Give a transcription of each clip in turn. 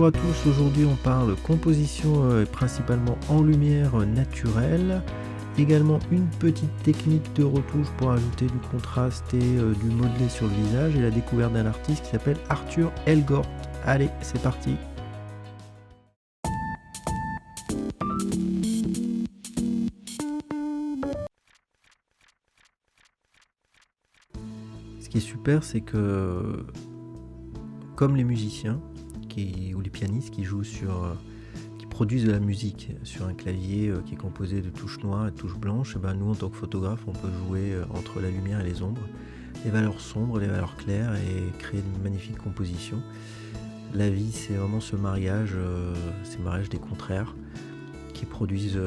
Bonjour à tous, aujourd'hui on parle composition principalement en lumière naturelle, également une petite technique de retouche pour ajouter du contraste et du modelé sur le visage et la découverte d'un artiste qui s'appelle Arthur Elgort. Allez, c'est parti. Ce qui est super, c'est que comme les musiciens ou les pianistes qui jouent qui produisent de la musique sur un clavier qui est composé de touches noires et de touches blanches, et ben nous en tant que photographe on peut jouer entre la lumière et les ombres, les valeurs sombres, les valeurs claires et créer de magnifiques compositions. La vie, c'est vraiment ce mariage des contraires qui produisent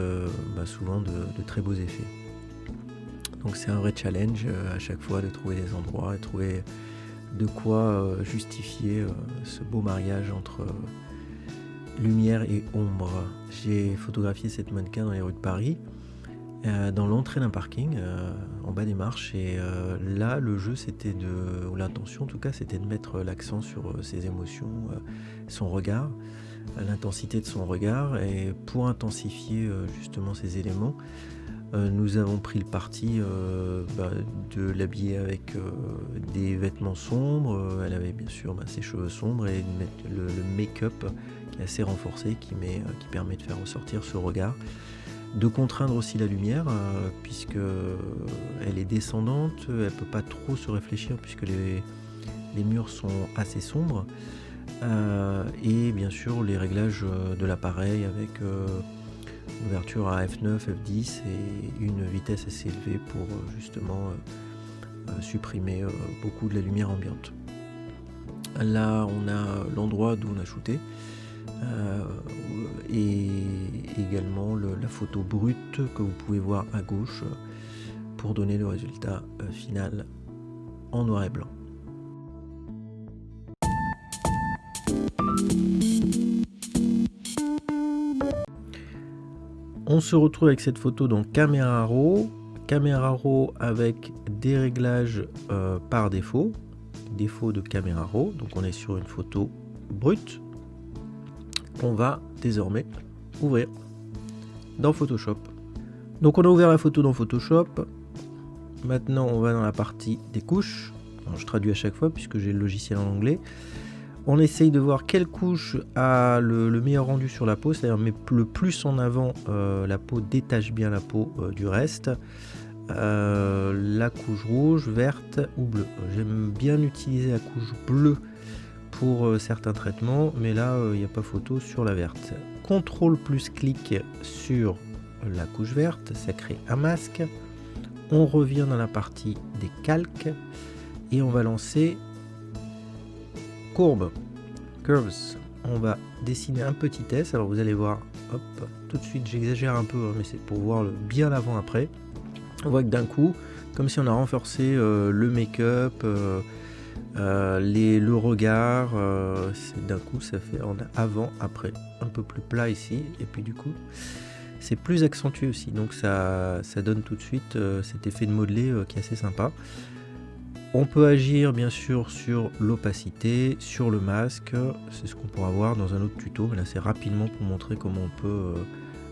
souvent de très beaux effets. Donc c'est un vrai challenge à chaque fois de trouver des endroits et trouver de quoi justifier ce beau mariage entre lumière et ombre. J'ai photographié cette mannequin dans les rues de Paris, dans l'entrée d'un parking, en bas des marches, et là le jeu c'était ou l'intention en tout cas, c'était de mettre l'accent sur ses émotions, son regard, l'intensité de son regard, et pour intensifier justement ces éléments, nous avons pris le parti de l'habiller avec des vêtements sombres. Elle avait bien sûr ses cheveux sombres et de mettre le make-up qui est assez renforcé, qui permet de faire ressortir ce regard. De contraindre aussi la lumière, puisque elle est descendante, elle ne peut pas trop se réfléchir puisque les murs sont assez sombres. Et bien sûr les réglages de l'appareil avec ouverture à f9, f10 et une vitesse assez élevée pour justement supprimer beaucoup de la lumière ambiante. Là on a l'endroit d'où on a shooté et également la photo brute que vous pouvez voir à gauche pour donner le résultat final en noir et blanc. On se retrouve avec cette photo dans Camera Raw avec des réglages par défaut de Camera Raw. Donc on est sur une photo brute qu'on va désormais ouvrir dans Photoshop. Donc on a ouvert la photo dans Photoshop. Maintenant on va dans la partie des couches. Alors, je traduis à chaque fois puisque j'ai le logiciel en anglais. On essaye de voir quelle couche a le meilleur rendu sur la peau, c'est-à-dire le plus en avant, la peau détache bien la peau du reste. La couche rouge, verte ou bleue. J'aime bien utiliser la couche bleue pour certains traitements, mais là il n'y a pas photo sur la verte. CTRL plus clic sur la couche verte, ça crée un masque. On revient dans la partie des calques et on va lancer curves. On va dessiner un petit S. Alors vous allez voir, hop, tout de suite j'exagère un peu, mais c'est pour voir bien l'avant-après. On voit que d'un coup, comme si on a renforcé le make-up, le regard, d'un coup ça fait en avant-après, un peu plus plat ici, et puis du coup c'est plus accentué aussi, donc ça donne tout de suite cet effet de modelé qui est assez sympa. On peut agir bien sûr sur l'opacité, sur le masque, c'est ce qu'on pourra voir dans un autre tuto, mais là c'est rapidement pour montrer comment on peut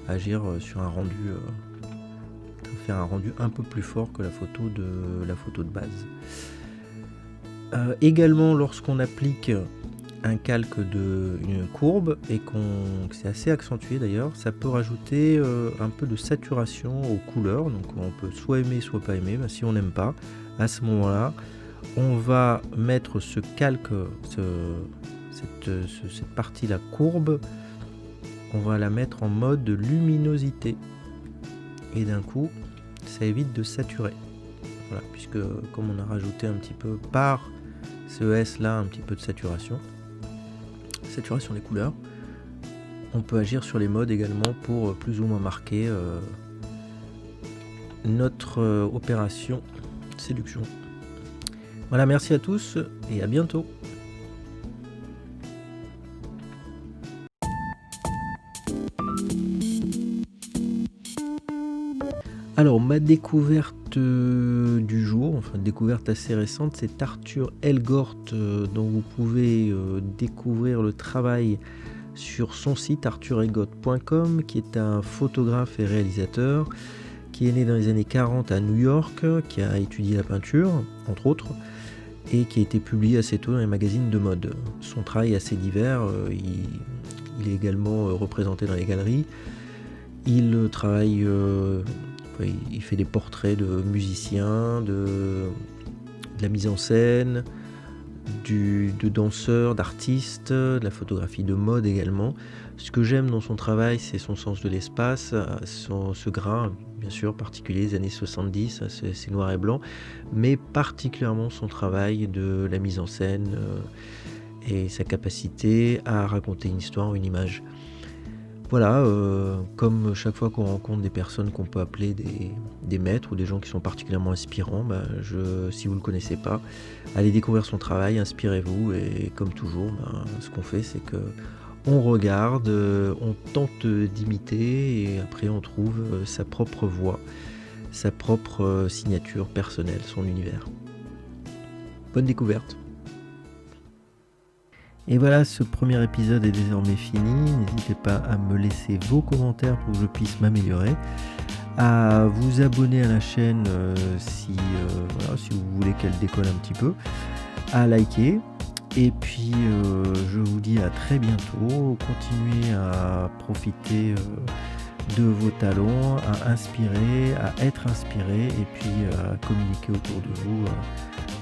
agir sur un rendu, faire un rendu un peu plus fort que la photo de base. Également lorsqu'on applique un calque une courbe et que c'est assez accentué d'ailleurs, ça peut rajouter un peu de saturation aux couleurs, donc on peut soit aimer soit pas aimer. Si on n'aime pas, à ce moment là on va mettre ce calque, cette partie là courbe, on va la mettre en mode luminosité et d'un coup ça évite de saturer, voilà, puisque comme on a rajouté un petit peu par ce S là un petit peu de saturation des couleurs, on peut agir sur les modes également pour plus ou moins marquer notre opération séduction. Voilà, merci à tous et à bientôt. Alors ma découverte du jour, enfin découverte assez récente, c'est Arthur Elgort dont vous pouvez découvrir le travail sur son site arthuregot.com, qui est un photographe et réalisateur qui est né dans les années 40 à New York, qui a étudié la peinture, entre autres, et qui a été publié assez tôt dans les magazines de mode. Son travail est assez divers, il est également représenté dans les galeries. Il travaille, il fait des portraits de musiciens, de la mise en scène, de danseurs, d'artistes, de la photographie de mode également. Ce que j'aime dans son travail, c'est son sens de l'espace, ce grain, bien sûr, particulier des années 70, c'est noir et blanc, mais particulièrement son travail de la mise en scène et sa capacité à raconter une histoire, une image. Voilà, comme chaque fois qu'on rencontre des personnes qu'on peut appeler des maîtres ou des gens qui sont particulièrement inspirants, si vous ne le connaissez pas, allez découvrir son travail, inspirez-vous, et comme toujours, ce qu'on fait, c'est que on regarde, on tente d'imiter, et après on trouve sa propre voix, sa propre signature personnelle, son univers. Bonne découverte! Et voilà, ce premier épisode est désormais fini. N'hésitez pas à me laisser vos commentaires pour que je puisse m'améliorer, à vous abonner à la chaîne si vous voulez qu'elle décolle un petit peu, à liker. Et puis je vous dis à très bientôt. Continuez à profiter de vos talents, à inspirer, à être inspiré, et puis à communiquer autour de vous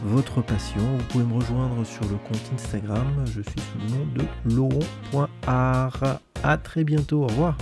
votre passion. Vous pouvez me rejoindre sur le compte Instagram, je suis sous le nom de laurent.art. À très bientôt, au revoir.